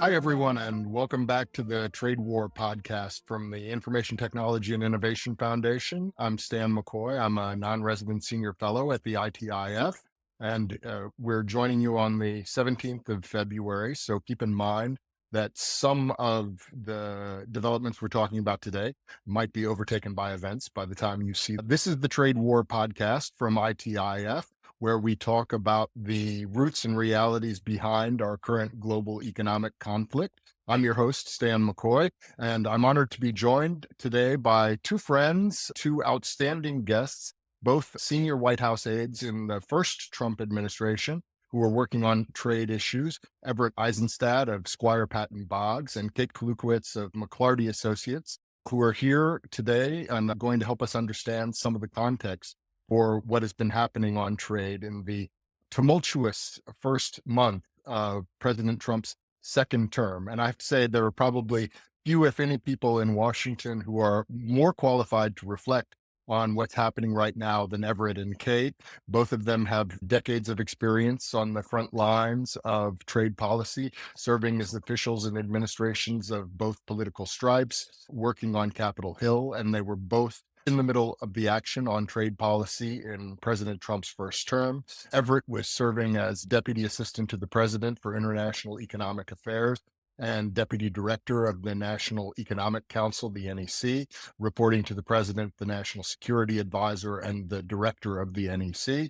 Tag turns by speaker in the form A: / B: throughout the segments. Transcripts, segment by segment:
A: Hi, everyone, and welcome back to the Trade War podcast from the Information Technology and Innovation Foundation. I'm Stan McCoy. I'm a non-resident senior fellow at the ITIF, and we're joining you on the 17th of February. So keep in mind that some of the developments we're talking about today might be overtaken by events by the time you see. This is the Trade War podcast from ITIF, where we talk about the roots and realities behind our current global economic conflict. I'm your host, Stan McCoy, and I'm honored to be joined today by two friends, two outstanding guests, both senior White House aides in the first Trump administration who are working on trade issues, Everett Eissenstat of Squire Patton Boggs and Kate Kalutkiewicz of McClarty Associates, who are here today and going to help us understand some of the context for what has been happening on trade in the tumultuous first month of President Trump's second term. And I have to say, there are probably few, if any, people in Washington who are more qualified to reflect on what's happening right now than Everett and Kate. Both of them have decades of experience on the front lines of trade policy, serving as officials in administrations of both political stripes, working on Capitol Hill, and they were both in the middle of the action on trade policy in President Trump's first term. Everett was serving as Deputy Assistant to the President for International Economic Affairs and Deputy Director of the National Economic Council, the NEC, reporting to the President, the National Security Advisor, and the Director of the NEC.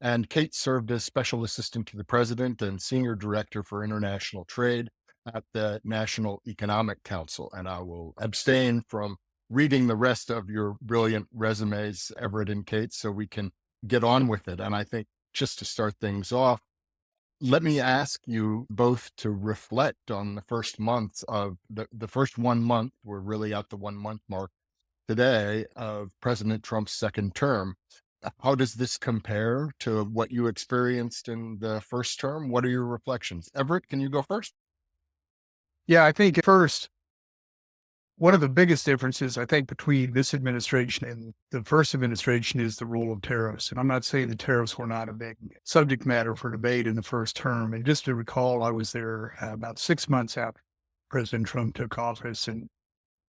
A: And Kate served as Special Assistant to the President and Senior Director for International Trade at the National Economic Council. And I will abstain from reading the rest of your brilliant resumes, Everett and Kate, so we can get on with it. And I think just to start things off, let me ask you both to reflect on the first months of the first 1 month. We're really at the 1 month mark today of President Trump's second term. How does this compare to what you experienced in the first term? What are your reflections? Everett, can you go first?
B: Yeah, I think first, one of the biggest differences, I think, between this administration and the first administration is the role of tariffs. And I'm not saying the tariffs were not a big subject matter for debate in the first term. And just to recall, I was there about 6 months after President Trump took office, and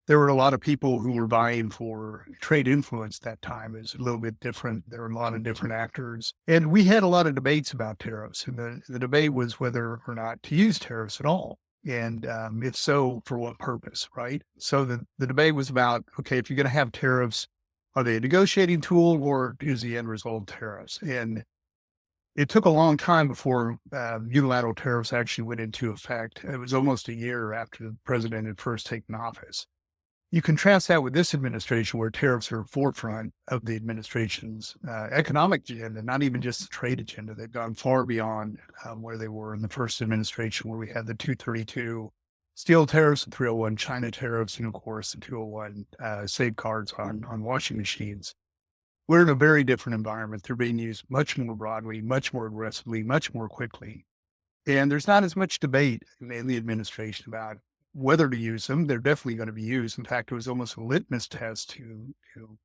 B: there were a lot of people who were vying for trade influence that time. It was a little bit different. There were a lot of different actors. And we had a lot of debates about tariffs. And the debate was whether or not to use tariffs at all. And if so, for what purpose, right? So the debate was about, okay, if you're going to have tariffs, are they a negotiating tool or is the end result tariffs? And it took a long time before unilateral tariffs actually went into effect. It was almost a year after the president had first taken office. You contrast that with this administration, where tariffs are forefront of the administration's economic agenda, not even just the trade agenda. They've gone far beyond where they were in the first administration, where we had the 232 steel tariffs, the 301 China tariffs, and of course the 201 safeguards on washing machines. We're in a very different environment. They're being used much more broadly, much more aggressively, much more quickly. And there's not as much debate in the administration about whether to use them. They're definitely going to be used. In fact, it was almost a litmus test to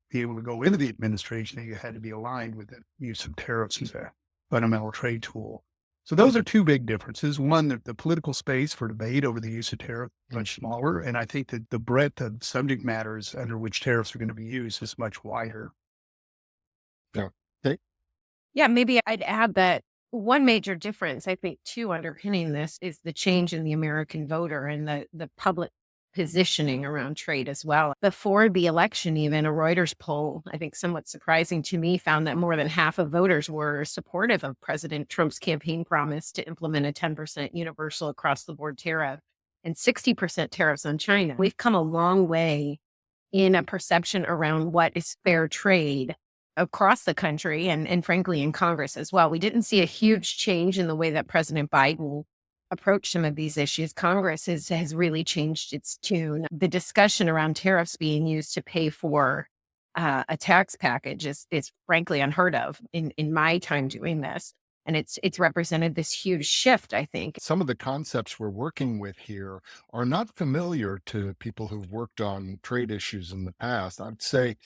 B: be able to go into the administration that you had to be aligned with the use of tariffs as a fundamental trade tool. So those are two big differences. One, that the political space for debate over the use of tariffs is much smaller. And I think that the breadth of subject matters under which tariffs are going to be used is much wider.
A: Yeah. Kate?
C: Yeah, maybe I'd add that one major difference, I think, too, underpinning this is the change in the American voter and the public positioning around trade as well. Before the election, even a Reuters poll, I think somewhat surprising to me, found that more than half of voters were supportive of President Trump's campaign promise to implement a 10% universal across the board tariff and 60% tariffs on China. We've come a long way in a perception around what is fair trade across the country and frankly in Congress as well. We didn't see a huge change in the way that President Biden approached some of these issues. Congress has really changed its tune. The discussion around tariffs being used to pay for a tax package is frankly unheard of in my time doing this. And it's represented this huge shift, I think.
A: Some of the concepts we're working with here are not familiar to people who've worked on trade issues in the past. I'd say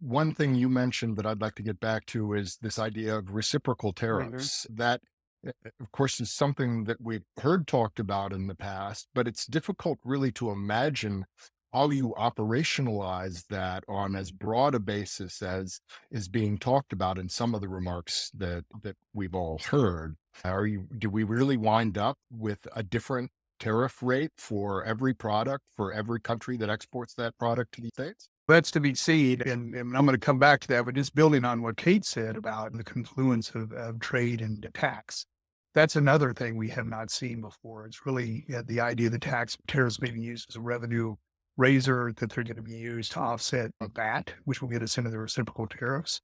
A: one thing you mentioned that I'd like to get back to is this idea of reciprocal tariffs. That of course, is something that we've heard talked about in the past, but it's difficult really to imagine how you operationalize that on as broad a basis as is being talked about in some of the remarks that we've all heard. Do we really wind up with a different tariff rate for every product for every country that exports that product to the States?
B: That's to be seen. And I'm going to come back to that, but just building on what Kate said about the confluence of trade and tax. That's another thing we have not seen before. It's really the idea that tariffs being used as a revenue raiser, that they're going to be used to offset VAT, which will get us into the reciprocal tariffs.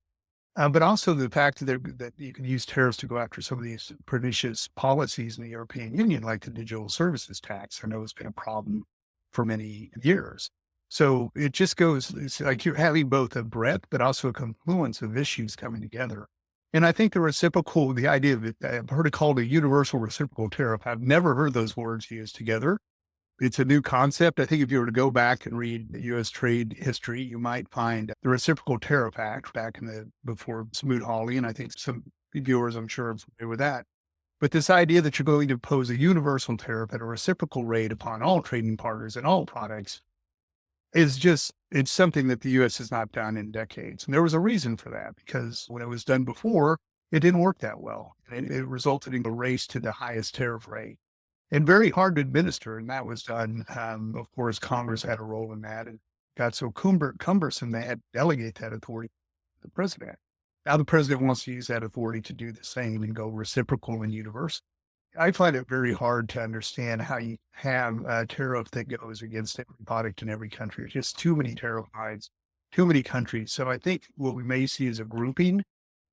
B: But also the fact that you can use tariffs to go after some of these pernicious policies in the European Union, like the digital services tax. I know it's been a problem for many years. So it just goes, it's like you're having both a breadth, but also a confluence of issues coming together. And I think the idea of it, I've heard it called a universal reciprocal tariff. I've never heard those words used together. It's a new concept. I think if you were to go back and read the U.S. trade history, you might find the Reciprocal Tariff Act back before Smoot-Hawley, and I think some viewers, I'm sure, are familiar with that. But this idea that you're going to impose a universal tariff at a reciprocal rate upon all trading partners and all products it's something that the U.S. has not done in decades. And there was a reason for that, because when it was done before, it didn't work that well. And it resulted in a race to the highest tariff rate and very hard to administer. And that was done. Of course, Congress had a role in that and got so cumbersome they had to delegate that authority to the president. Now the president wants to use that authority to do the same and go reciprocal and universal. I find it very hard to understand how you have a tariff that goes against every product in every country. It's just too many tariff hides, too many countries. So I think what we may see is a grouping,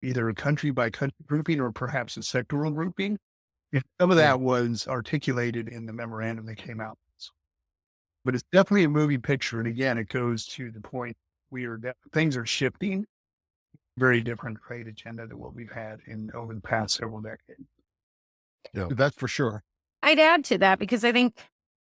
B: either a country by country grouping or perhaps a sectoral grouping. And some of that was articulated in the memorandum that came out. But it's definitely a moving picture. And again, it goes to the point things are shifting, very different trade agenda than what we've had over the past several decades.
A: Yeah, that's for sure.
C: I'd add to that because I think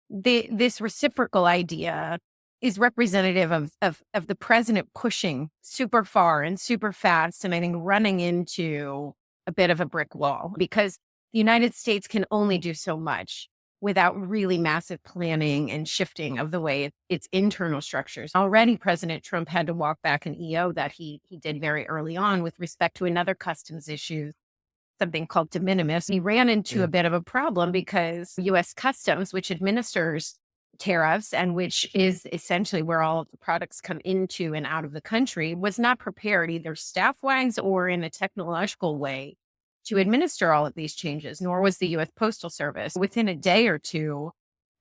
C: this reciprocal idea is representative of the president pushing super far and super fast, and I think running into a bit of a brick wall, because the United States can only do so much without really massive planning and shifting of the way its internal structures. Already, President Trump had to walk back an EO that he did very early on with respect to another customs issue, something called de minimis. He ran into a bit of a problem because U.S. Customs, which administers tariffs and which is essentially where all of the products come into and out of the country, was not prepared either staff-wise or in a technological way to administer all of these changes, nor was the U.S. Postal Service. Within a day or two,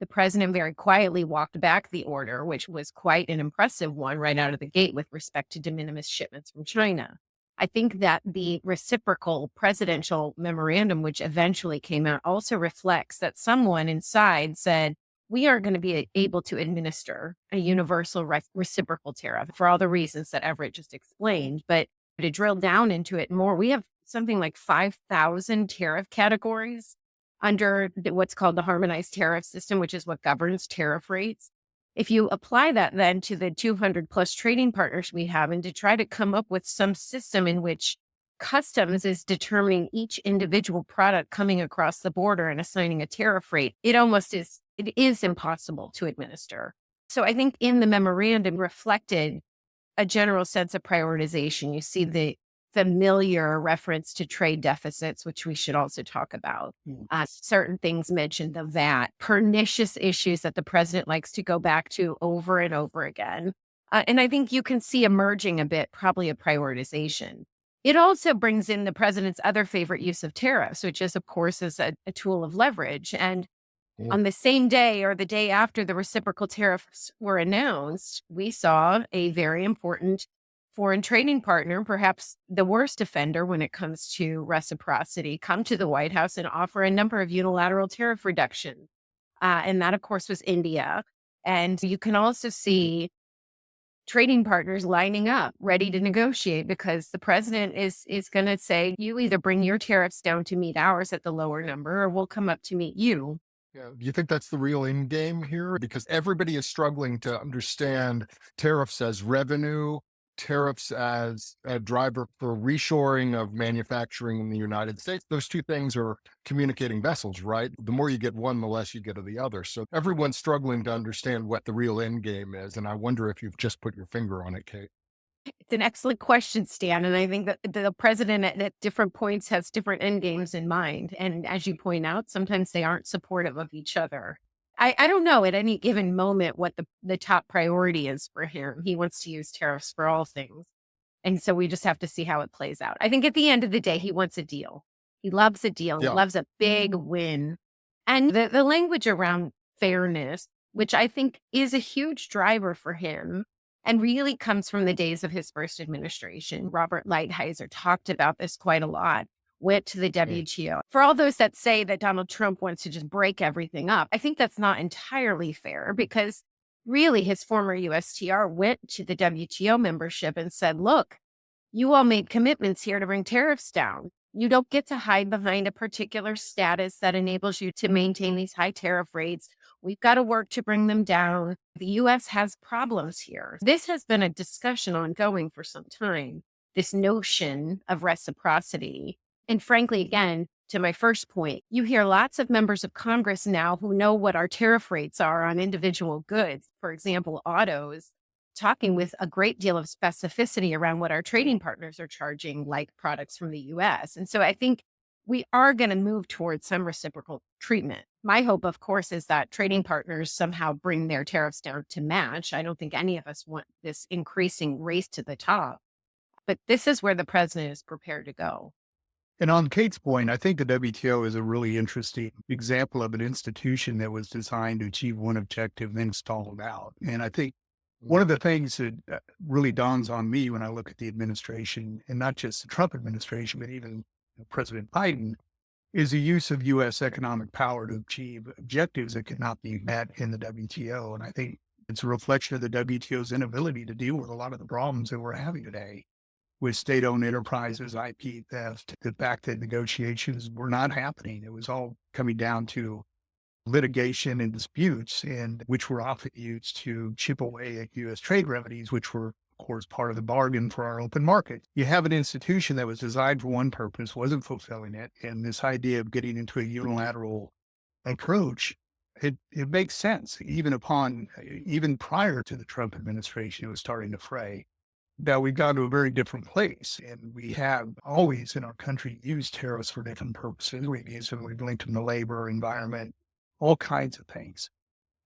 C: the president very quietly walked back the order, which was quite an impressive one right out of the gate with respect to de minimis shipments from China. I think that the reciprocal presidential memorandum, which eventually came out, also reflects that someone inside said, we aren't going to be able to administer a universal reciprocal tariff for all the reasons that Everett just explained. But to drill down into it more, we have something like 5,000 tariff categories under what's called the harmonized tariff system, which is what governs tariff rates. If you apply that then to the 200 plus trading partners we have, and to try to come up with some system in which customs is determining each individual product coming across the border and assigning a tariff rate, it is impossible to administer. So I think in the memorandum reflected a general sense of prioritization. You see the familiar reference to trade deficits, which we should also talk about. Certain things mentioned the VAT, pernicious issues that the president likes to go back to over and over again. And I think you can see emerging a bit, probably a prioritization. It also brings in the president's other favorite use of tariffs, which is, of course, is a tool of leverage. And on the same day or the day after the reciprocal tariffs were announced, we saw a very important foreign trading partner, perhaps the worst offender when it comes to reciprocity, come to the White House and offer a number of unilateral tariff reductions. And that, of course, was India. And you can also see trading partners lining up, ready to negotiate, because the president is going to say, you either bring your tariffs down to meet ours at the lower number, or we'll come up to meet you.
A: Yeah. Do you think that's the real end game here? Because everybody is struggling to understand tariffs as revenue tariffs as a driver for reshoring of manufacturing in the United States. Those two things are communicating vessels, right? The more you get one, the less you get of the other. So everyone's struggling to understand what the real end game is. And I wonder if you've just put your finger on it, Kate.
C: It's an excellent question, Stan. And I think that the president at different points has different end games in mind. And as you point out, sometimes they aren't supportive of each other. I don't know at any given moment what the top priority is for him. He wants to use tariffs for all things. And so we just have to see how it plays out. I think at the end of the day, he wants a deal. He loves a deal. He
A: Yeah.
C: loves a big win. And the language around fairness, which I think is a huge driver for him and really comes from the days of his first administration. Robert Lighthizer talked about this quite a lot, went to the WTO. For all those that say that Donald Trump wants to just break everything up, I think that's not entirely fair because really his former USTR went to the WTO membership and said, look, you all made commitments here to bring tariffs down. You don't get to hide behind a particular status that enables you to maintain these high tariff rates. We've got to work to bring them down. The U.S. has problems here. This has been a discussion ongoing for some time, this notion of reciprocity. And frankly, again, to my first point, you hear lots of members of Congress now who know what our tariff rates are on individual goods, for example, autos, talking with a great deal of specificity around what our trading partners are charging, like products from the US. And so I think we are going to move towards some reciprocal treatment. My hope, of course, is that trading partners somehow bring their tariffs down to match. I don't think any of us want this increasing race to the top, but this is where the president is prepared to go.
B: And on Kate's point, I think the WTO is a really interesting example of an institution that was designed to achieve one objective, then stalled out. And I think one of the things that really dawns on me when I look at the administration, and not just the Trump administration, but even President Biden, is the use of U.S. economic power to achieve objectives that cannot be met in the WTO. And I think it's a reflection of the WTO's inability to deal with a lot of the problems that we're having today with state-owned enterprises, IP theft, the fact that negotiations were not happening. It was all coming down to litigation and disputes, and which were often used to chip away at U.S. trade revenues, which were, of course, part of the bargain for our open market. You have an institution that was designed for one purpose, wasn't fulfilling it, and this idea of getting into a unilateral approach, it makes sense. Even prior to the Trump administration, it was starting to fray. Now we've gone to a very different place, and we have always in our country used tariffs for different purposes. We've used them, we've linked them to labor, environment, all kinds of things.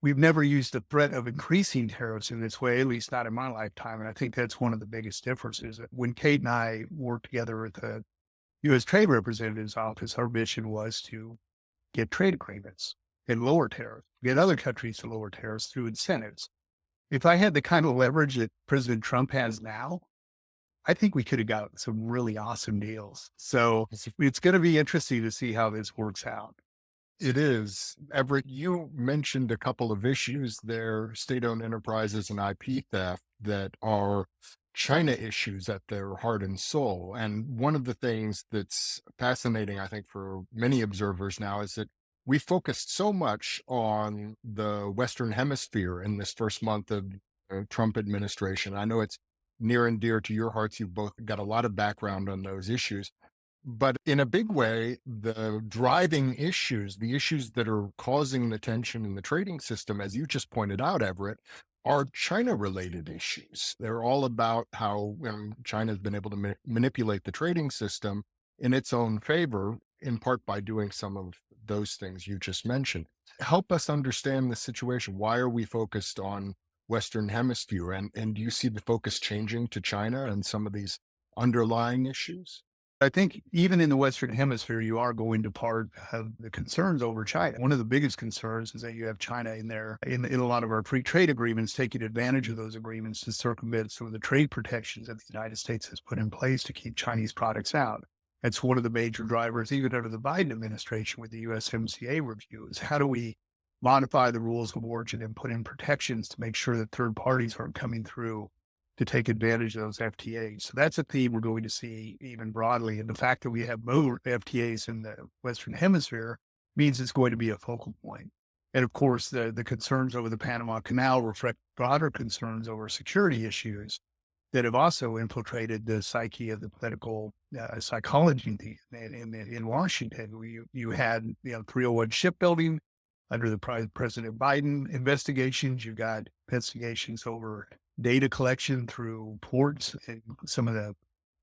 B: We've never used the threat of increasing tariffs in this way, at least not in my lifetime. And I think that's one of the biggest differences. When Kate and I worked together at the U.S. Trade Representative's office, our mission was to get trade agreements and lower tariffs, get other countries to lower tariffs through incentives. If I had the kind of leverage that President Trump has now, I think we could have got some really awesome deals. So it's going to be interesting to see how this works out.
A: It is. Everett, you mentioned a couple of issues there, state-owned enterprises and IP theft, that are China issues at their heart and soul. And one of the things that's fascinating, I think, for many observers now is that we focused so much on the Western Hemisphere in this first month of the Trump administration. I know it's near and dear to your hearts. You've both got a lot of background on those issues. But in a big way, the driving issues, the issues that are causing the tension in the trading system, as you just pointed out, Everett, are China-related issues. They're all about how China has been able to manipulate the trading system in its own favor, in part by doing some of those things you just mentioned. Help us understand the situation. Why are we focused on Western Hemisphere? And do you see the focus changing to China and some of these underlying issues?
B: I think even in the Western Hemisphere, you are going to part of the concerns over China. One of the biggest concerns is that you have China in there in a lot of our free trade agreements, taking advantage of those agreements to circumvent some of the trade protections that the United States has put in place to keep Chinese products out. That's one of the major drivers, even under the Biden administration with the USMCA review, is how do we modify the rules of origin and put in protections to make sure that third parties aren't coming through to take advantage of those FTAs. So that's a theme we're going to see even broadly. And the fact that we have more FTAs in the Western Hemisphere means it's going to be a focal point. And of course, the concerns over the Panama Canal reflect broader concerns over security issues that have also infiltrated the psyche of the political psychology in Washington. You had 301 shipbuilding under the President Biden investigations. You got investigations over data collection through ports and some of the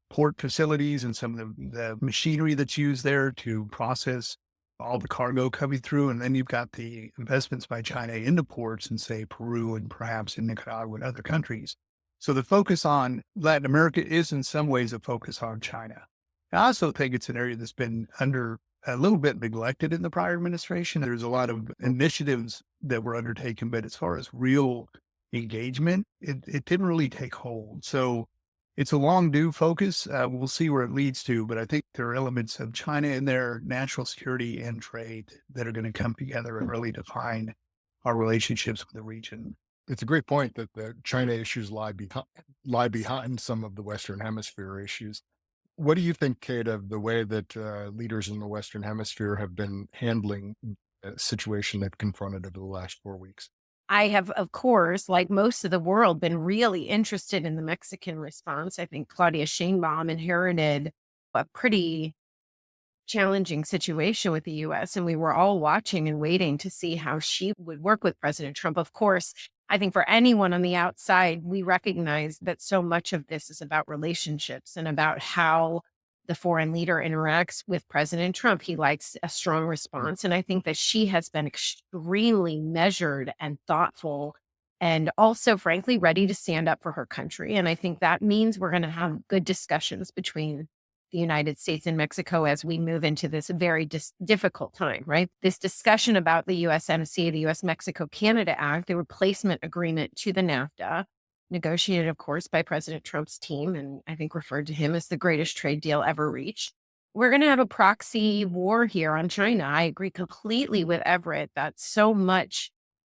B: port facilities and some of the machinery that's used there to process all the cargo coming through. And then you've got the investments by China into ports in, say, Peru and perhaps in Nicaragua and other countries. So the focus on Latin America is in some ways a focus on China. I also think it's an area that's been under a little bit neglected in the prior administration. There's a lot of initiatives that were undertaken, but as far as real engagement, it didn't really take hold. So it's a long due focus. We'll see where it leads to, but I think there are elements of China in there, national security and trade, that are going to come together and really define our relationships with the region.
A: It's a great point that the China issues lie behind some of the Western Hemisphere issues. What do you think, Kate, of the way that leaders in the Western Hemisphere have been handling a situation they've confronted over the last 4 weeks?
C: I have, of course, like most of the world, been really interested in the Mexican response. I think Claudia Sheinbaum inherited a pretty challenging situation with the U.S., and we were all watching and waiting to see how she would work with President Trump. Of course, I think for anyone on the outside, we recognize that so much of this is about relationships and about how the foreign leader interacts with President Trump. He likes a strong response. And I think that she has been extremely measured and thoughtful and also, frankly, ready to stand up for her country. And I think that means we're going to have good discussions between the United States and Mexico as we move into this very difficult time, right? This discussion about the USMCA, the US-Mexico-Canada Act, the replacement agreement to the NAFTA, negotiated, of course, by President Trump's team, and I think referred to him as the greatest trade deal ever reached. We're going to have a proxy war here on China. I agree completely with Everett that so much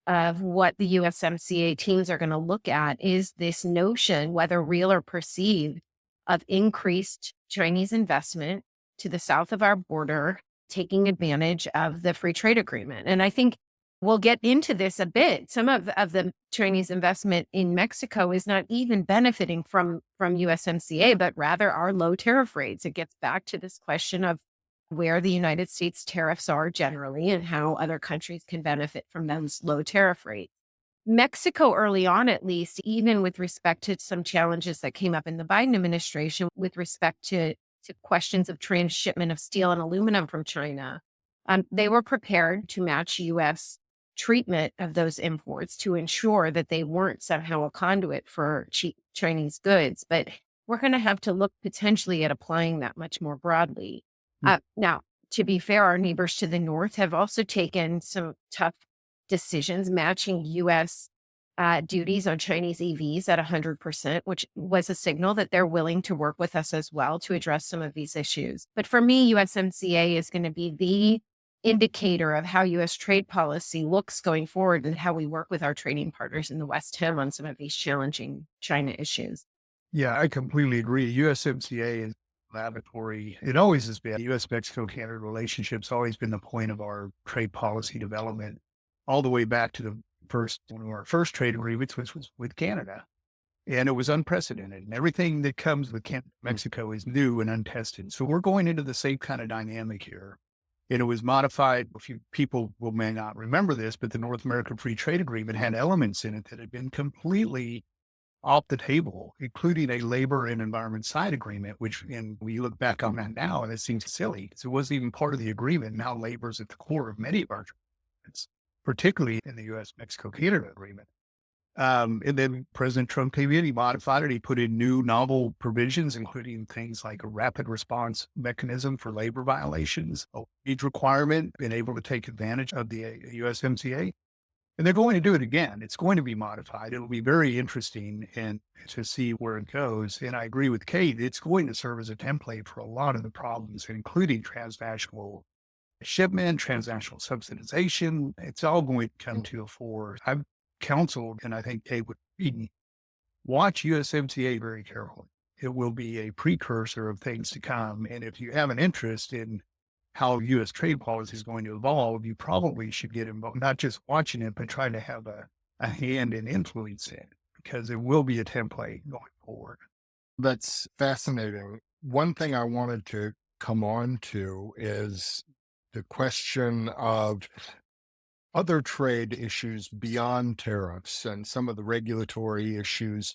C: of what the USMCA teams are going to look at is this notion, whether real or perceived, of increased Chinese investment to the south of our border, taking advantage of the free trade agreement. And I think we'll get into this a bit. Some of the Chinese investment in Mexico is not even benefiting from USMCA, but rather our low tariff rates. It gets back to this question of where the United States tariffs are generally and how other countries can benefit from those low tariff rates. Mexico, early on at least, even with respect to some challenges that came up in the Biden administration with respect to questions of transshipment of steel and aluminum from China, they were prepared to match U.S. treatment of those imports to ensure that they weren't somehow a conduit for cheap Chinese goods. But we're going to have to look potentially at applying that much more broadly. Now, to be fair, our neighbors to the north have also taken some tough decisions matching U.S. Duties on Chinese EVs at 100%, which was a signal that they're willing to work with us as well to address some of these issues. But for me, USMCA is going to be the indicator of how U.S. trade policy looks going forward and how we work with our trading partners in the West Hem on some of these challenging China issues.
B: Yeah, I completely agree. USMCA is laboratory. It always has been. U.S.-Mexico-Canada relationship's always been the point of our trade policy development, all the way back to one of our first trade agreements, which was with Canada. And it was unprecedented. And everything that comes with Mexico is new and untested. So we're going into the same kind of dynamic here. And it was modified. A few people may not remember this, but the North American Free Trade Agreement had elements in it that had been completely off the table, including a labor and environment side agreement, which, and we look back on that now, and it seems silly because it wasn't even part of the agreement. Now labor is at the core of many of our agreements, particularly in the U.S.-Mexico-Canada agreement. And then President Trump came in, he modified it, he put in new novel provisions, including things like a rapid response mechanism for labor violations, a wage requirement, being able to take advantage of the USMCA. And they're going to do it again. It's going to be modified. It'll be very interesting and to see where it goes. And I agree with Kate, it's going to serve as a template for a lot of the problems, including transnational shipment, transnational subsidization. It's all going to come to a fore. I've counseled, and I think Kate would agree, watch USMCA very carefully. It will be a precursor of things to come. And if you have an interest in how U.S. trade policy is going to evolve, you probably should get involved, not just watching it, but trying to have a hand in influence it. because it will be a template going forward.
A: That's fascinating. One thing I wanted to come on to is the question of other trade issues beyond tariffs and some of the regulatory issues,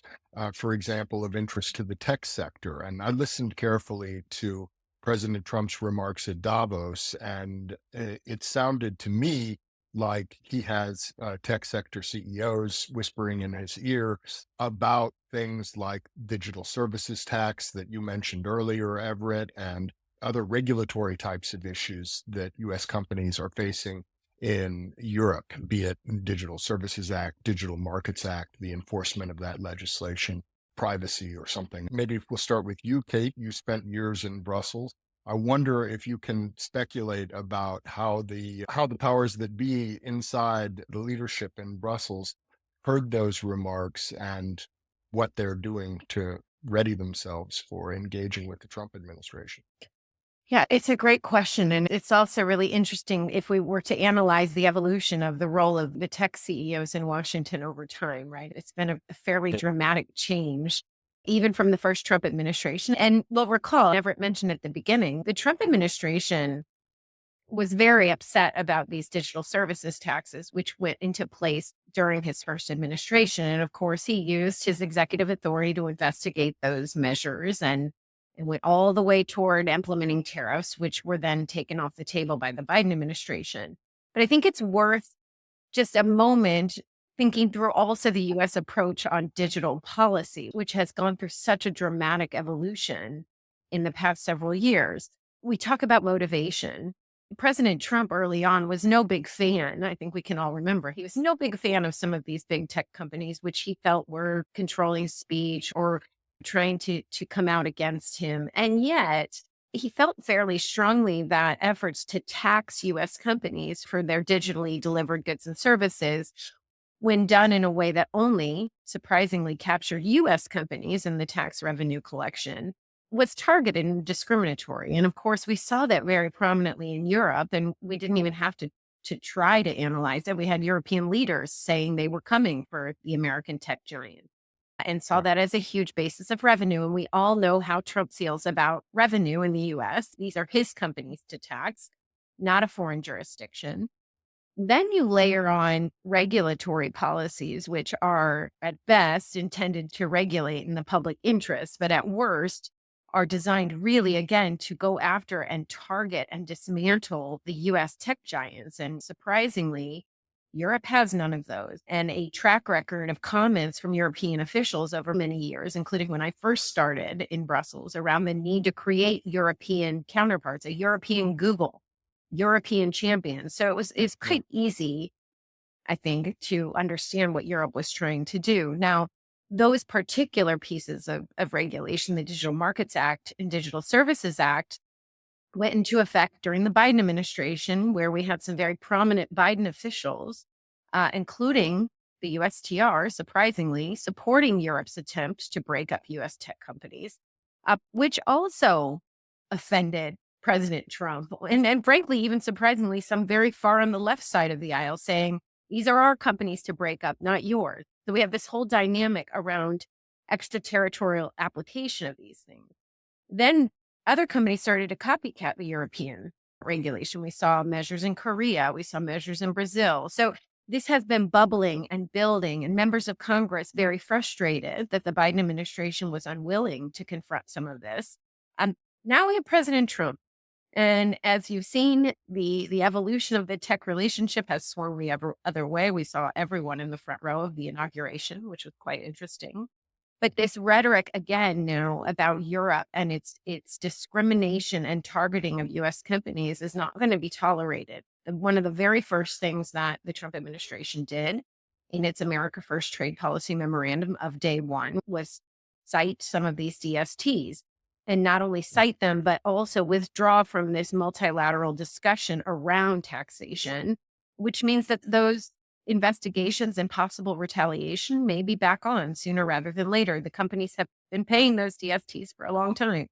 A: for example, of interest to the tech sector. And I listened carefully to President Trump's remarks at Davos, and it sounded to me like he has tech sector CEOs whispering in his ear about things like digital services tax that you mentioned earlier, Everett, and other regulatory types of issues that US companies are facing in Europe, be it Digital Services Act, Digital Markets Act, the enforcement of that legislation, privacy or something. Maybe we'll start with you, Kate. You spent years in Brussels. I wonder if you can speculate about how the powers that be inside the leadership in Brussels heard those remarks and what they're doing to ready themselves for engaging with the Trump administration.
C: Yeah, it's a great question. And it's also really interesting if we were to analyze the evolution of the role of the tech CEOs in Washington over time, right? It's been a fairly dramatic change, even from the first Trump administration. And we'll recall, Everett mentioned at the beginning, the Trump administration was very upset about these digital services taxes, which went into place during his first administration. And of course, he used his executive authority to investigate those measures and went all the way toward implementing tariffs, which were then taken off the table by the Biden administration. But I think it's worth just a moment thinking through also the U.S. approach on digital policy, which has gone through such a dramatic evolution in the past several years. We talk about motivation. President Trump early on was no big fan. I think we can all remember he was no big fan of some of these big tech companies, which he felt were controlling speech or trying to come out against him. And yet he felt fairly strongly that efforts to tax U.S. companies for their digitally delivered goods and services, when done in a way that only surprisingly captured U.S. companies in the tax revenue collection, was targeted and discriminatory. And of course, we saw that very prominently in Europe, and we didn't even have to try to analyze it. We had European leaders saying they were coming for the American tech giant and saw that as a huge basis of revenue. And we all know how Trump feels about revenue in the US. These are his companies to tax, not a foreign jurisdiction. Then you layer on regulatory policies, which are at best intended to regulate in the public interest, but at worst are designed really, again, to go after and target and dismantle the US tech giants. And surprisingly, Europe has none of those, and a track record of comments from European officials over many years, including when I first started in Brussels, around the need to create European counterparts, a European Google, European champions. So it's quite easy, I think, to understand what Europe was trying to do. Now, those particular pieces of regulation, the Digital Markets Act and Digital Services Act, went into effect during the Biden administration, where we had some very prominent Biden officials, including the USTR, surprisingly, supporting Europe's attempt to break up US tech companies, which also offended President Trump. And frankly, even surprisingly, some very far on the left side of the aisle saying, these are our companies to break up, not yours. So we have this whole dynamic around extraterritorial application of these things. Then other companies started to copycat the European regulation. We saw measures in Korea. We saw measures in Brazil. So this has been bubbling and building, and members of Congress very frustrated that the Biden administration was unwilling to confront some of this. Now we have President Trump. And as you've seen, the evolution of the tech relationship has swung the other way. We saw everyone in the front row of the inauguration, which was quite interesting. But this rhetoric again now about Europe and its discrimination and targeting of U.S. companies is not going to be tolerated. One of the very first things that the Trump administration did in its America First Trade Policy Memorandum of day one was cite some of these DSTs. And not only cite them, but also withdraw from this multilateral discussion around taxation, which means that those investigations and possible retaliation may be back on sooner rather than later. The companies have been paying those DSTs for a long time.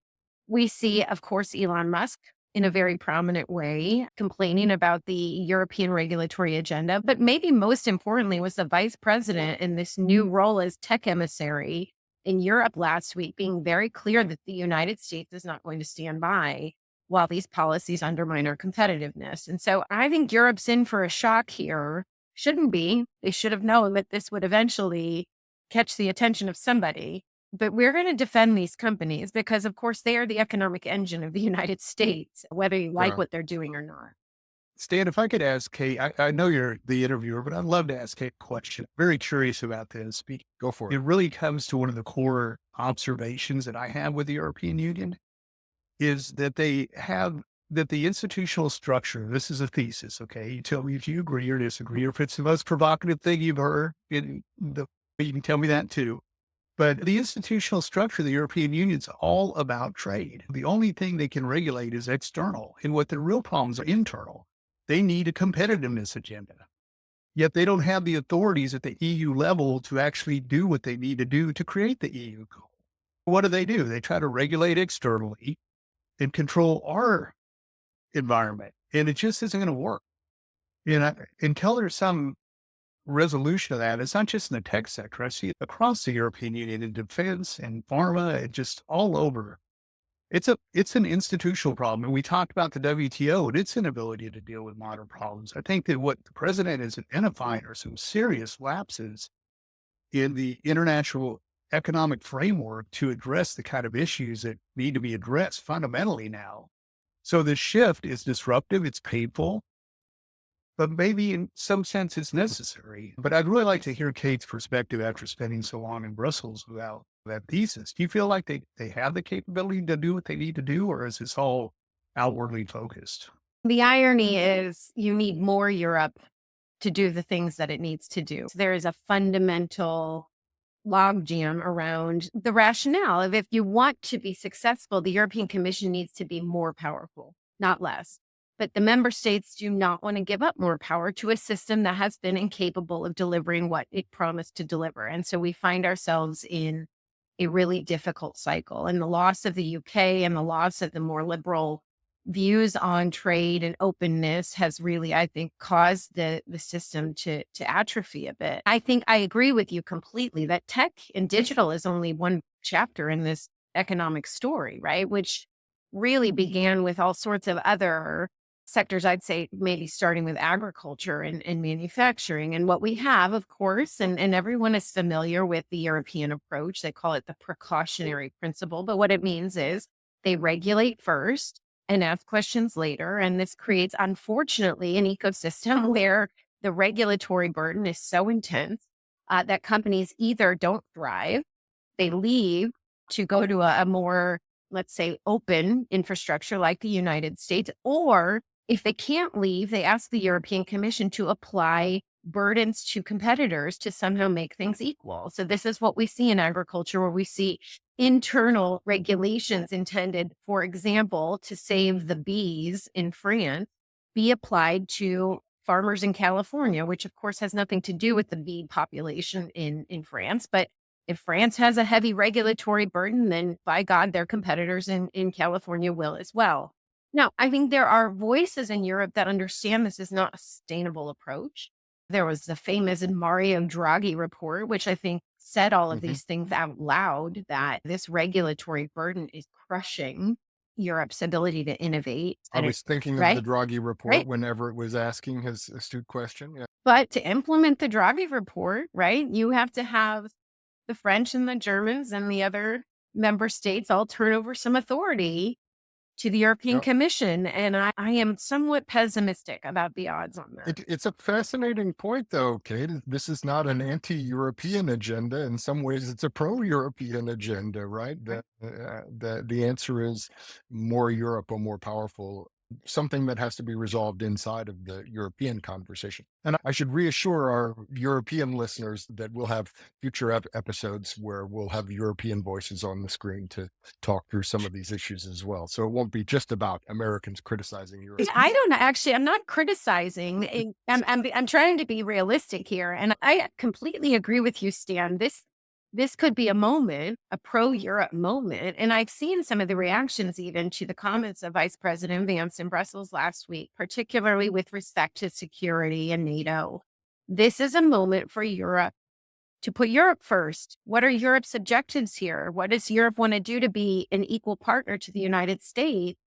C: We see, of course, Elon Musk in a very prominent way, complaining about the European regulatory agenda. But maybe most importantly was the vice president in this new role as tech emissary in Europe last week, being very clear that the United States is not going to stand by while these policies undermine our competitiveness. And so I think Europe's in for a shock here. Shouldn't be. They should have known that this would eventually catch the attention of somebody. But we're going to defend these companies because, of course, they are the economic engine of the United States, whether you like what they're doing or not.
B: Stan, if I could ask Kate, I know you're the interviewer, but I'd love to ask Kate a question. Very curious about this.
A: Go for it.
B: It really comes to one of the core observations that I have with the European Union is that the institutional structure, this is a thesis, okay? You tell me if you agree or disagree, or if it's the most provocative thing you've heard, you can tell me that too. But the institutional structure of the European Union is all about trade. The only thing they can regulate is external. And what the real problems are internal. They need a competitiveness agenda. Yet they don't have the authorities at the EU level to actually do what they need to do to create the EU goal. What do? They try to regulate externally and control our environment. And it just isn't going to work. Until there's some resolution of that, it's not just in the tech sector. I see it across the European Union in defense and pharma and just all over. It's an institutional problem. And we talked about the WTO and its inability to deal with modern problems. I think that what the president is identifying are some serious lapses in the international economic framework to address the kind of issues that need to be addressed fundamentally now. So this shift is disruptive. It's painful. But maybe in some sense it's necessary. But I'd really like to hear Kate's perspective after spending so long in Brussels about that thesis. Do you feel like they have the capability to do what they need to do, or is this all outwardly focused?
C: The irony is you need more Europe to do the things that it needs to do. There is a fundamental logjam around the rationale of if you want to be successful, the European Commission needs to be more powerful, not less. But the member states do not want to give up more power to a system that has been incapable of delivering what it promised to deliver. And so we find ourselves in a really difficult cycle. And the loss of the UK and the loss of the more liberal views on trade and openness has really, I think, caused the system to atrophy a bit. I think I agree with you completely that tech and digital is only one chapter in this economic story, right? Which really began with all sorts of other sectors, I'd say maybe starting with agriculture and manufacturing. And what we have, of course, and everyone is familiar with the European approach. They call it the precautionary principle. But what it means is they regulate first and ask questions later. And this creates, unfortunately, an ecosystem where the regulatory burden is so intense that companies either don't thrive, they leave to go to a more, let's say, open infrastructure like the United States, or if they can't leave, they ask the European Commission to apply burdens to competitors to somehow make things equal. So this is what we see in agriculture, where we see internal regulations intended, for example, to save the bees in France, be applied to farmers in California, which of course has nothing to do with the bee population in France. But if France has a heavy regulatory burden, then by God, their competitors in California will as well. Now, I think there are voices in Europe that understand this is not a sustainable approach. There was the famous Mario Draghi report, which I think said all of these things out loud, that this regulatory burden is crushing Europe's ability to innovate.
A: I was thinking of the Draghi report whenever it was asking his astute question. Yeah.
C: But to implement the Draghi report, right, you have to have the French and the Germans and the other member states all turn over some authority to the European Commission. And I am somewhat pessimistic about the odds on that.
A: It's a fascinating point, though, Kate. This is not an anti-European agenda. In some ways, it's a pro-European agenda, right? The answer is more Europe or more powerful, something that has to be resolved inside of the European conversation. And I should reassure our European listeners that we'll have future episodes where we'll have European voices on the screen to talk through some of these issues as well. So it won't be just about Americans criticizing Europe.
C: I don't actually, I'm not criticizing. I'm trying to be realistic here. And I completely agree with you, Stan. This this could be a moment, a pro-Europe moment. And I've seen some of the reactions even to the comments of Vice President Vance in Brussels last week, particularly with respect to security and NATO. This is a moment for Europe to put Europe first. What are Europe's objectives here? What does Europe want to do to be an equal partner to the United States?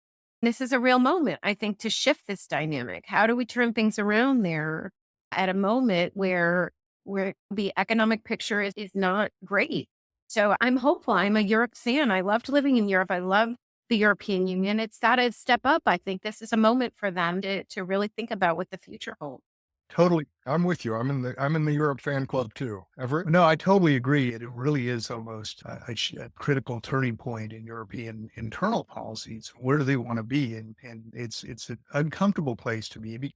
C: This is a real moment, I think, to shift this dynamic. How do we turn things around there at a moment where the economic picture is not great? So I'm hopeful. I'm a Europe fan. I loved living in Europe. I love the European Union. It's got to step up. I think this is a moment for them to really think about what the future holds.
B: Totally.
A: I'm with you. I'm in the Europe fan club too. Everett?
B: No, I totally agree. It really is almost a critical turning point in European internal policies. Where do they want to be? And it's an uncomfortable place to be.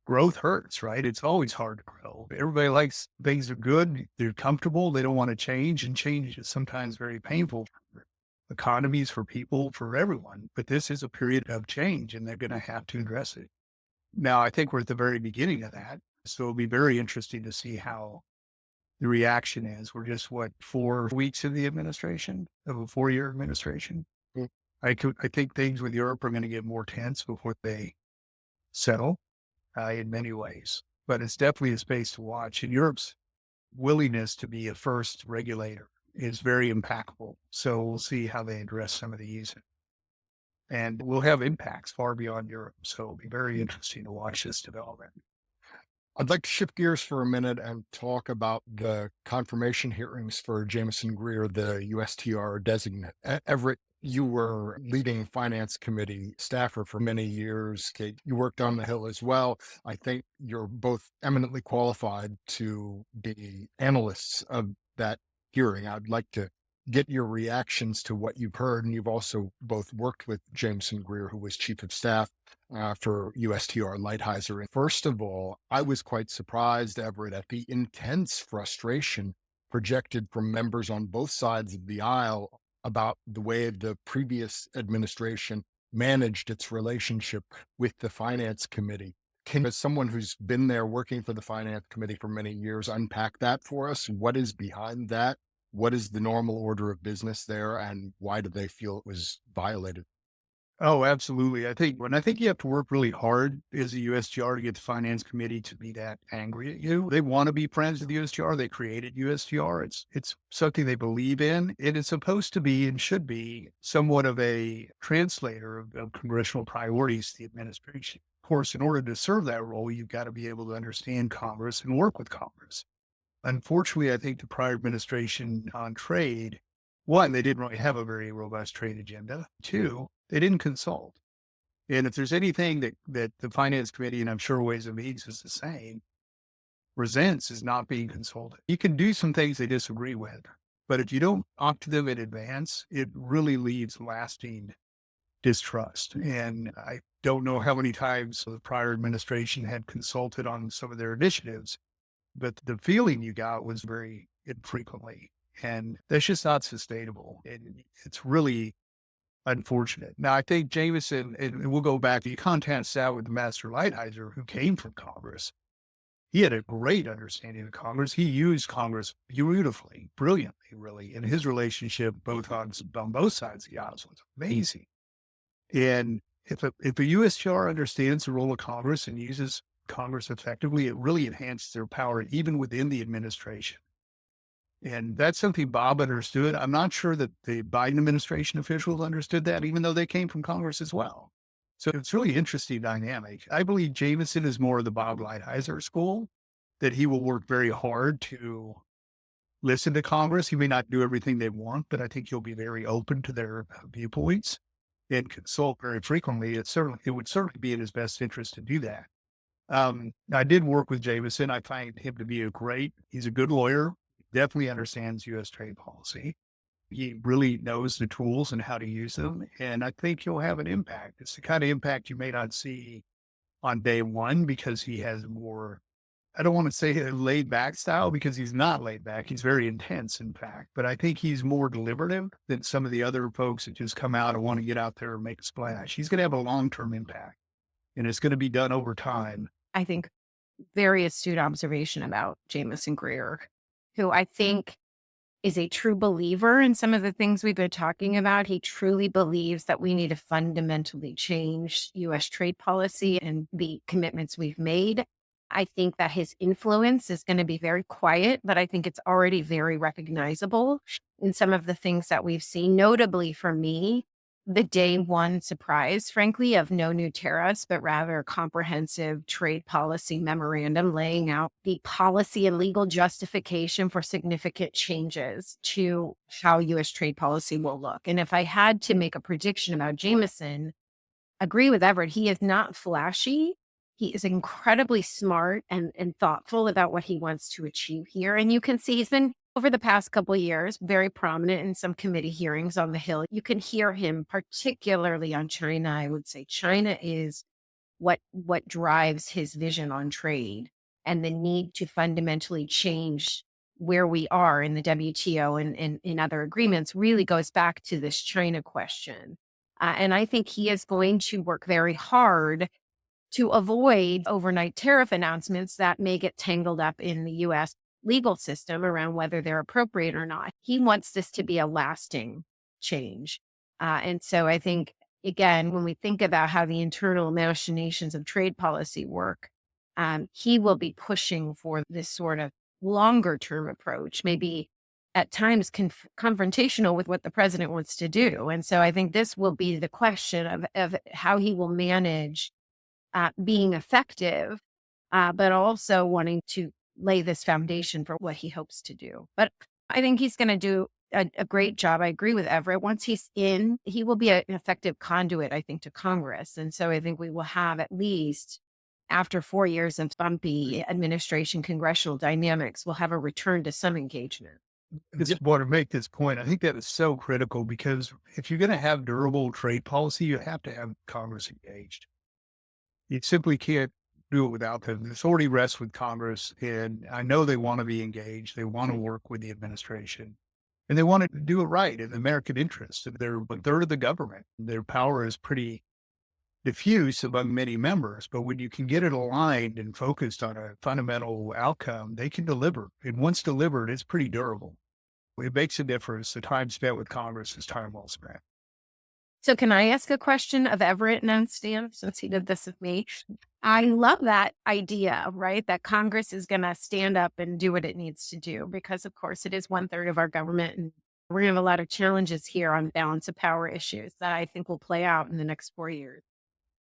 B: Growth hurts, right? It's always hard to grow. Everybody likes things are good. They're comfortable. They don't want to change, and change is sometimes very painful for economies, for people, for everyone. But this is a period of change, and they're going to have to address it. Now, I think we're at the very beginning of that. So it'll be very interesting to see how the reaction is. We're just, 4 weeks of the administration, of a 4-year administration.
A: Mm.
B: I think things with Europe are going to get more tense before they settle in many ways. But it's definitely a space to watch. And Europe's willingness to be a first regulator is very impeccable. So we'll see how they address some of these. And we'll have impacts far beyond Europe. So it'll be very interesting to watch this development.
A: I'd like to shift gears for a minute and talk about the confirmation hearings for Jameson Greer, the USTR designate. Everett, you were leading finance committee staffer for many years. Kate, you worked on the Hill as well. I think you're both eminently qualified to be analysts of that hearing. I'd like to get your reactions to what you've heard. And you've also both worked with Jameson Greer, who was chief of staff for USTR Lighthizer. First of all, I was quite surprised, Everett, at the intense frustration projected from members on both sides of the aisle about the way the previous administration managed its relationship with the Finance Committee. Can, as someone who's been there working for the Finance Committee for many years, unpack that for us? What is behind that? What is the normal order of business there, and why do they feel it was violated?
B: Oh, absolutely. I think you have to work really hard as a USTR to get the finance committee to be that angry at you. They want to be friends with the USTR. They created USTR. It's something they believe in. It is supposed to be and should be somewhat of a translator of congressional priorities to the administration. Of course, in order to serve that role, you've got to be able to understand Congress and work with Congress. Unfortunately, I think the prior administration on trade, one, they didn't really have a very robust trade agenda. Two, they didn't consult. And if there's anything that the Finance Committee, and I'm sure Ways and Means is the same, resents is not being consulted. You can do some things they disagree with, but if you don't talk to them in advance, it really leaves lasting distrust. And I don't know how many times the prior administration had consulted on some of their initiatives, but the feeling you got was very infrequently. And that's just not sustainable. It's really unfortunate. Now, I think Jameson, and we'll go back, you contrast that with the Master Lighthizer, who came from Congress. He had a great understanding of Congress. He used Congress beautifully, brilliantly, really. And his relationship on both sides of the aisle was amazing. And if a USTR understands the role of Congress and uses Congress effectively, it really enhanced their power even within the administration. And that's something Bob understood. I'm not sure that the Biden administration officials understood that, even though they came from Congress as well. So it's really interesting dynamic. I believe Jameson is more of the Bob Lighthizer school, that he will work very hard to listen to Congress. He may not do everything they want, but I think he'll be very open to their viewpoints and consult very frequently. It would certainly be in his best interest to do that. I did work with Jameson. I find him to be he's a good lawyer, definitely understands U.S. trade policy. He really knows the tools and how to use them. And I think he'll have an impact. It's the kind of impact you may not see on day one because he has more, I don't want to say a laid back style because he's not laid back. He's very intense, in fact, but I think he's more deliberative than some of the other folks that just come out and want to get out there and make a splash. He's going to have a long-term impact, and it's going to be done over time.
C: I think very astute observation about Jameson Greer, who I think is a true believer in some of the ththings we've been talking about. He truly believes that we need to fundamentally change U.S. trade policy and the commitments we've made. I think that his influence is going to be very quiet, but I think it's already very recognizable in some of the things that we've seen, notably for me, the day one surprise, frankly, of no new tariffs, but rather a comprehensive trade policy memorandum laying out the policy and legal justification for significant changes to how U.S. trade policy will look. And if I had to make a prediction about Jameson, agree with Everett, he is not flashy. He is incredibly smart and thoughtful about what he wants to achieve here. And you can see he's been, over the past couple of years, very prominent in some committee hearings on the Hill. You can hear him, particularly on China. I would say China is what drives his vision on trade, and the need to fundamentally change where we are in the WTO and in other agreements really goes back to this China question. And I think he is going to work very hard to avoid overnight tariff announcements that may get tangled up in the U.S. legal system around whether they're appropriate or not. He wants this to be a lasting change. And so I think, again, when we think about how the internal machinations of trade policy work, he will be pushing for this sort of longer term approach, maybe at times confrontational with what the president wants to do. And so I think this will be the question of how he will manage being effective, but also wanting to lay this foundation for what he hopes to do. But I think he's going to do a great job. I agree with Everett. Once he's in, he will be an effective conduit, I think, to Congress. And so I think we will have, at least after 4 years of bumpy administration congressional dynamics, we'll have a return to some engagement.
B: I just want to make this point. I think that is so critical, because if you're going to have durable trade policy, you have to have Congress engaged. You simply can't do it without them. The authority rests with Congress, and I know they want to be engaged. They want to work with the administration, and they want to do it right in the American interest. They're a third of the government. Their power is pretty diffuse among many members, but when you can get it aligned and focused on a fundamental outcome, they can deliver. And once delivered, it's pretty durable. It makes a difference. The time spent with Congress is time well spent.
C: So can I ask a question of Everett now, Stan, since he did this with me? I love that idea, right? That Congress is going to stand up and do what it needs to do, because of course it is 1/3 of our government. And we're going to have a lot of challenges here on balance of power issues that I think will play out in the next 4 years.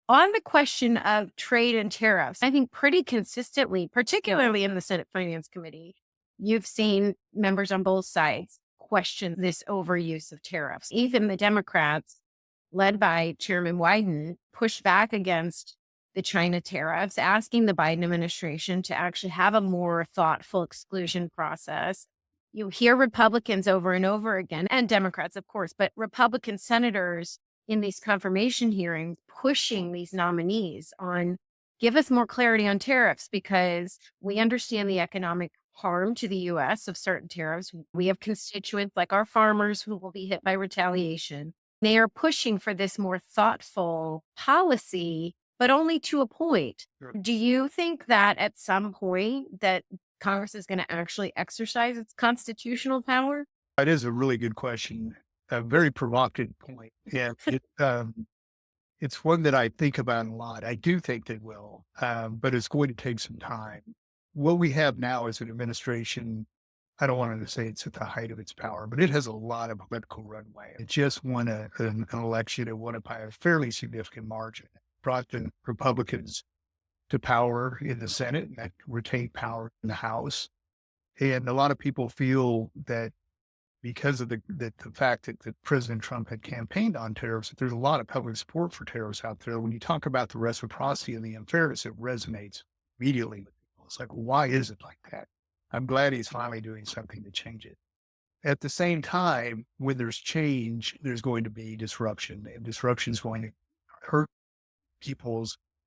C: On the question of trade and tariffs, I think pretty consistently, particularly in the Senate Finance Committee, you've seen members on both sides question this overuse of tariffs. Even the Democrats, led by Chairman Wyden, pushed back against the China tariffs, asking the Biden administration to actually have a more thoughtful exclusion process. You hear Republicans over and over again, and Democrats, of course, but Republican senators in these confirmation hearings pushing these nominees on, give us more clarity on tariffs, because we understand the economic harm to the U.S. of certain tariffs. We have constituents like our farmers who will be hit by retaliation. They are pushing for this more thoughtful policy, but only to a point.
B: Sure.
C: Do you think that at some point that Congress is going to actually exercise its constitutional power?
B: That is a really good question. A very provocative point. Yeah, it's one that I think about a lot. I do think they will, but it's going to take some time. What we have now is an administration, I don't want to say it's at the height of its power, but it has a lot of political runway. It just won an election. It won it by a fairly significant margin. It brought the Republicans to power in the Senate and that retained power in the House. And a lot of people feel that because of the fact that President Trump had campaigned on tariffs, that there's a lot of public support for tariffs out there. When you talk about the reciprocity and the unfairness, it resonates immediately with people. It's like, why is it like that? I'm glad he's finally doing something to change it. At the same time, when there's change, there's going to be disruption. And disruption is going to hurt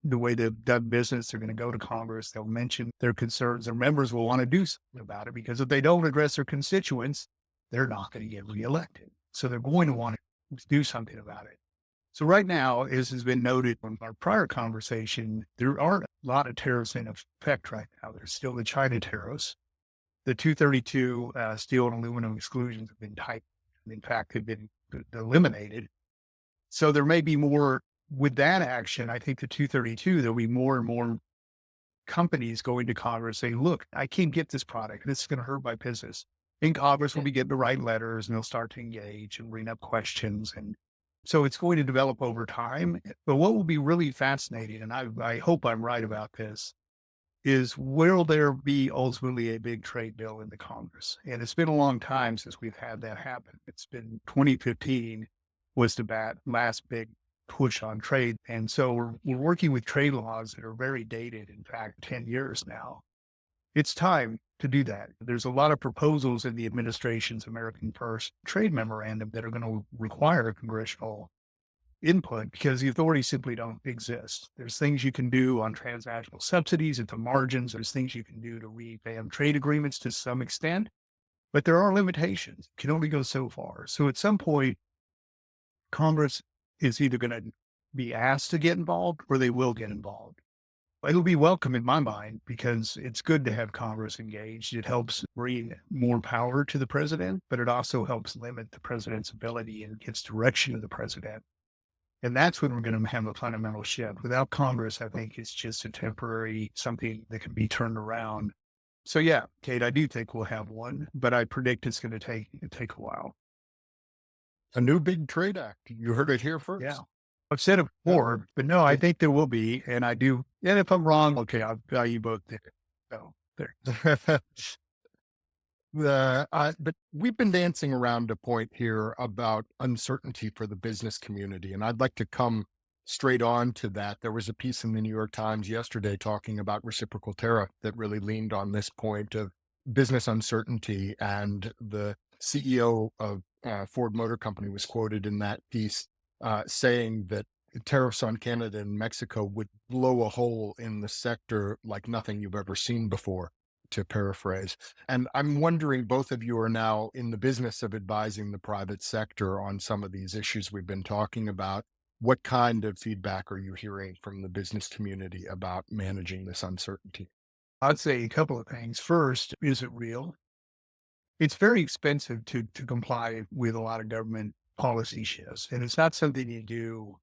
B: the way they've done business. They're going to go to Congress. They'll mention their concerns. Their members will want to do something about it, because if they don't address their constituents, they're not going to get reelected. So they're going to want to do something about it. So right now, as has been noted in our prior conversation, there aren't a lot of tariffs in effect right now. There's still the China tariffs. The 232 steel and aluminum exclusions have been tight. In fact, they've been eliminated. So there may be more with that action. I think the 232, there'll be more and more companies going to Congress saying, look, I can't get this product. This is going to hurt my business. And Congress will be getting the right letters and they'll start to engage and bring up questions. And so it's going to develop over time. But what will be really fascinating, and I hope I'm right about this, is will there be ultimately a big trade bill in the Congress? And it's been a long time since we've had that happen. It's been 2015 was the last big push on trade. And so we're working with trade laws that are very dated, in fact, 10 years now. It's time to do that. There's a lot of proposals in the administration's American First Trade Memorandum that are going to require congressional input because the authorities simply don't exist. There's things you can do on transactional subsidies at the margins. There's things you can do to revamp trade agreements to some extent, but there are limitations. You can only go so far. So at some point, Congress is either going to be asked to get involved or they will get involved. It'll be welcome in my mind because it's good to have Congress engaged. It helps bring more power to the president, but it also helps limit the president's ability and gets direction of the president. And that's when we're going to have a fundamental shift. Without Congress, I think it's just a temporary something that can be turned around. So yeah, Kate, I do think we'll have one, but I predict it's going to take a while.
A: A new big trade act. You heard it here first.
B: Yeah. I've said it before, but no, I think there will be. And I do. And if I'm wrong, okay, I'll value you both there. So there.
A: But we've been dancing around a point here about uncertainty for the business community. And I'd like to come straight on to that. There was a piece in the New York Times yesterday talking about reciprocal tariff that really leaned on this point of business uncertainty. And the CEO of Ford Motor Company was quoted in that piece saying that tariffs on Canada and Mexico would blow a hole in the sector like nothing you've ever seen before, to paraphrase. And I'm wondering, both of you are now in the business of advising the private sector on some of these issues we've been talking about. What kind of feedback are you hearing from the business community about managing this uncertainty?
B: I'd say a couple of things. First, is it real? It's very expensive to comply with a lot of government policy shifts. And it's not something you do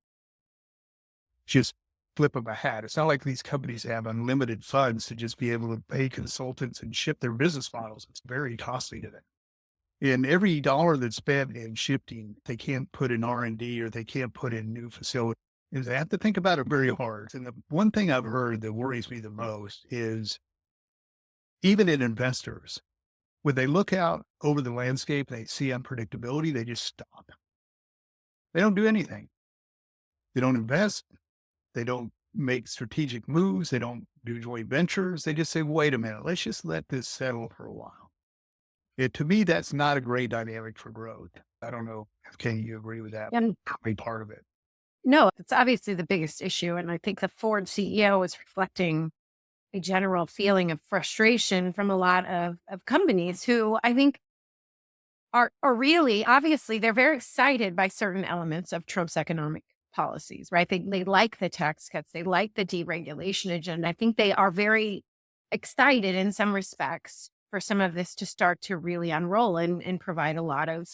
B: just flip of a hat. It's not like these companies have unlimited funds to just be able to pay consultants and shift their business models. It's very costly to them. And every dollar that's spent in shifting, they can't put in R&D or they can't put in new facilities. And they have to think about it very hard. And the one thing I've heard that worries me the most is even in investors, when they look out over the landscape, they see unpredictability, they just stop. They don't do anything. They don't invest. They don't make strategic moves. They don't do joint ventures. They just say, wait a minute, let's just let this settle for a while. To me, that's not a great dynamic for growth. I don't know if Ken, you agree with that?
C: And
B: Probably part of it.
C: no, it's obviously the biggest issue. And I think the Ford CEO is reflecting a general feeling of frustration from a lot of companies who I think are really, obviously, they're very excited by certain elements of Trump's economic policies, right? They like the tax cuts. They like the deregulation agenda. I think they are very excited in some respects for some of this to start to really unroll and provide a lot of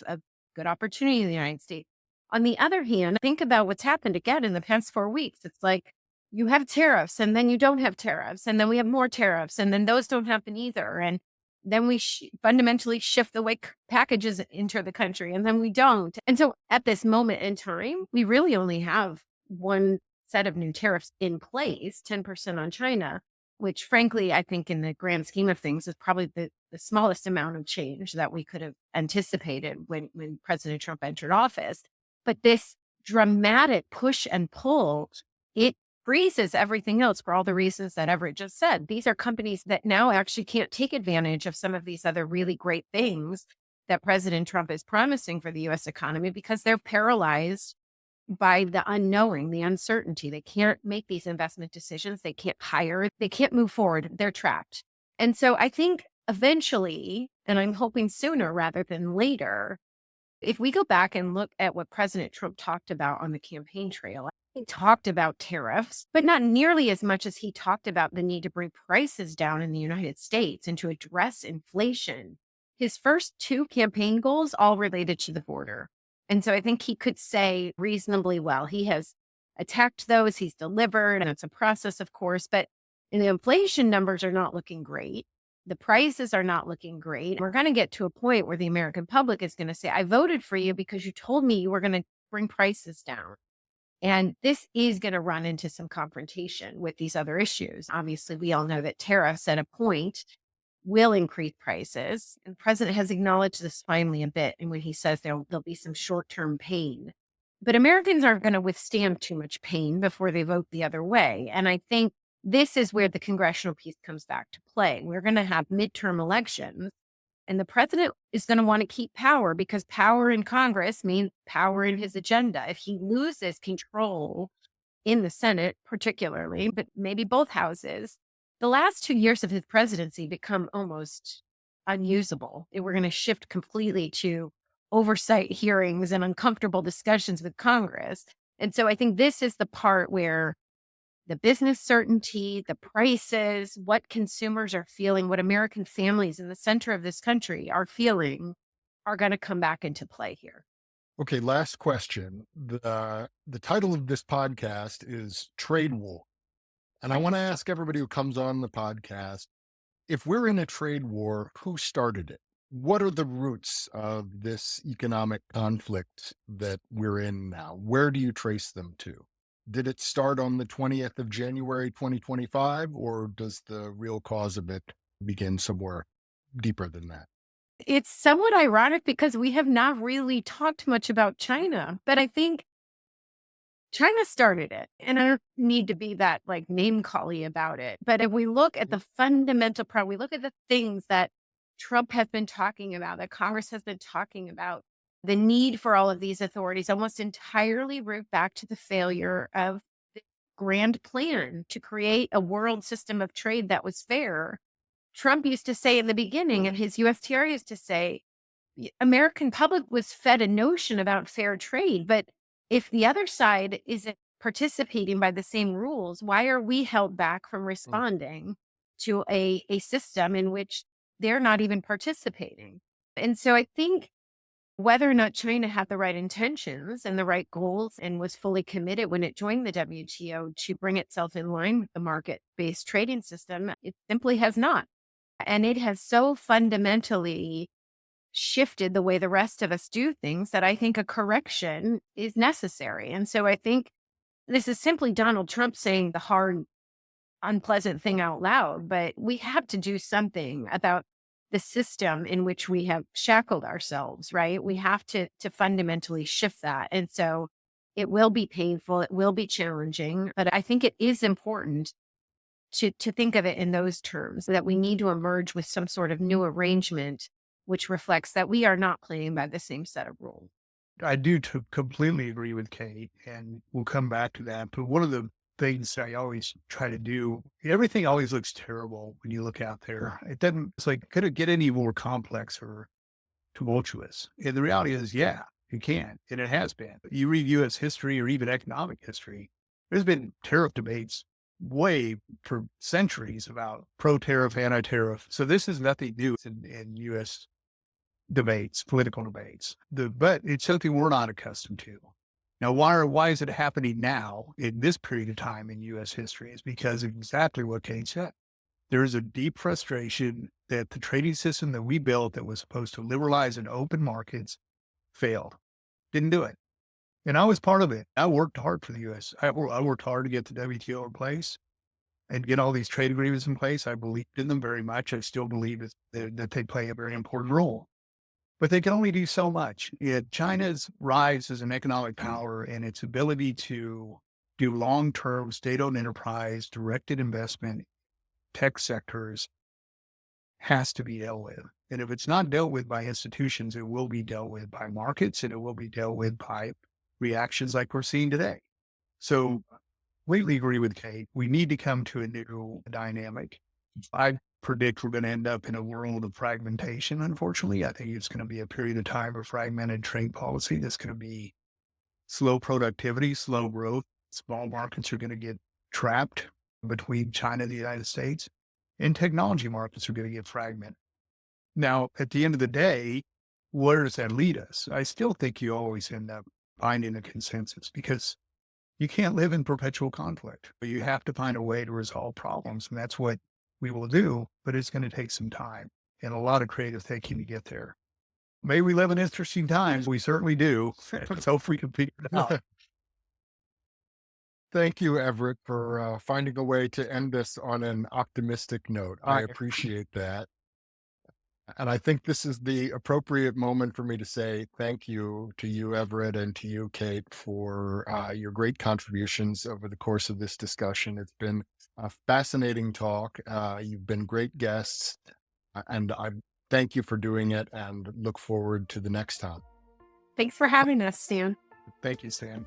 C: good opportunity in the United States. On the other hand, think about what's happened again in the past 4 weeks. It's like you have tariffs and then you don't have tariffs and then we have more tariffs and then those don't happen either. And then we fundamentally shift the way packages enter the country and then we don't. And so at this moment in time, we really only have one set of new tariffs in place, 10% on China, which frankly, I think in the grand scheme of things is probably the smallest amount of change that we could have anticipated when President Trump entered office. But this dramatic push and pull, it freezes everything else for all the reasons that Everett just said. These are companies that now actually can't take advantage of some of these other really great things that President Trump is promising for the U.S. economy because they're paralyzed by the unknowing, the uncertainty. They can't make these investment decisions. They can't hire. They can't move forward. They're trapped. And so I think eventually, and I'm hoping sooner rather than later, if we go back and look at what President Trump talked about on the campaign trail, He talked about tariffs, but not nearly as much as he talked about the need to bring prices down in the United States and to address inflation. His first two campaign goals all related to the border. And so I think he could say reasonably well, he has attacked those, he's delivered, and it's a process, of course, but the inflation numbers are not looking great. The prices are not looking great. We're going to get to a point where the American public is going to say, I voted for you because you told me you were going to bring prices down. And this is going to run into some confrontation with these other issues. Obviously, we all know that tariffs at a point will increase prices. And the president has acknowledged this finally a bit. And when he says there'll be some short-term pain, but Americans aren't going to withstand too much pain before they vote the other way. And I think this is where the congressional piece comes back to play. We're going to have midterm elections. And the president is going to want to keep power because power in Congress means power in his agenda. If he loses control in the Senate, particularly, but maybe both houses, the last 2 years of his presidency become almost unusable. We're going to shift completely to oversight hearings and uncomfortable discussions with Congress. And so I think this is the part where the business certainty, the prices, what consumers are feeling, what American families in the center of this country are feeling are going to come back into play here.
A: Okay, last question. The title of this podcast is Trade War. And I want to ask everybody who comes on the podcast, if we're in a trade war, who started it? What are the roots of this economic conflict that we're in now? Where do you trace them to? Did it start on the 20th of January, 2025, or does the real cause of it begin somewhere deeper than that?
C: It's somewhat ironic because we have not really talked much about China, but I think China started it. And I don't need to be that like name cally about it. But if we look at the fundamental problem, we look at the things that Trump has been talking about, that Congress has been talking about, the need for all of these authorities almost entirely root back to the failure of the grand plan to create a world system of trade that was fair. Trump used to say in the beginning, and his USTR used to say, American public was fed a notion about fair trade, but if the other side isn't participating by the same rules, why are we held back from responding to a system in which they're not even participating? And so I think whether or not China had the right intentions and the right goals and was fully committed when it joined the WTO to bring itself in line with the market-based trading system, it simply has not. And it has so fundamentally shifted the way the rest of us do things that I think a correction is necessary. And so I think this is simply Donald Trump saying the hard, unpleasant thing out loud, but we have to do something about the system in which we have shackled ourselves, right? We have to fundamentally shift that. And so it will be painful, it will be challenging, but I think it is important to think of it in those terms, that we need to emerge with some sort of new arrangement which reflects that we are not playing by the same set of rules.
B: I do completely agree with Kate, and we'll come back to that. But one of the things I always try to do, everything always looks terrible when you look out there. It doesn't, it's like, could it get any more complex or tumultuous? And the reality is, yeah, it can. And it has been. You read U.S. history or even economic history, there's been tariff debates way for centuries about pro-tariff, anti-tariff. So this is nothing new in U.S. debates, political debates. But it's something we're not accustomed to. Now, why is it happening now in this period of time in U.S. history? Is because of exactly what Kate said. There is a deep frustration that the trading system that we built that was supposed to liberalize and open markets failed. Didn't do it. And I was part of it. I worked hard for the U.S. I worked hard to get the WTO in place and get all these trade agreements in place. I believed in them very much. I still believe that they play a very important role. But they can only do so much. China's rise as an economic power and its ability to do long-term state-owned enterprise, directed investment, tech sectors has to be dealt with. And if it's not dealt with by institutions, it will be dealt with by markets, and it will be dealt with by reactions like we're seeing today. So completely agree with Kate. We need to come to a new dynamic. I predict we're going to end up in a world of fragmentation, unfortunately. I think it's going to be a period of time of fragmented trade policy that's going to be slow productivity, slow growth, Small markets are going to get trapped between China and the United States, and technology markets are going to get fragmented. Now, at the end of the day, where does that lead us? I still think you always end up finding a consensus because you can't live in perpetual conflict. But you have to find a way to resolve problems, and that's what we will do, but it's going to take some time and a lot of creative thinking to get there. May we live in interesting times. We certainly do. Let's hope we can figure it out.
A: Thank you, Everett, for finding a way to end this on an optimistic note. I appreciate that. And I think this is the appropriate moment for me to say thank you to you, Everett, and to you, Kate, for your great contributions over the course of this discussion. It's been a fascinating talk. You've been great guests, and I thank you for doing it and look forward to the next time.
C: Thanks for having us, Stan.
B: Thank you, Stan.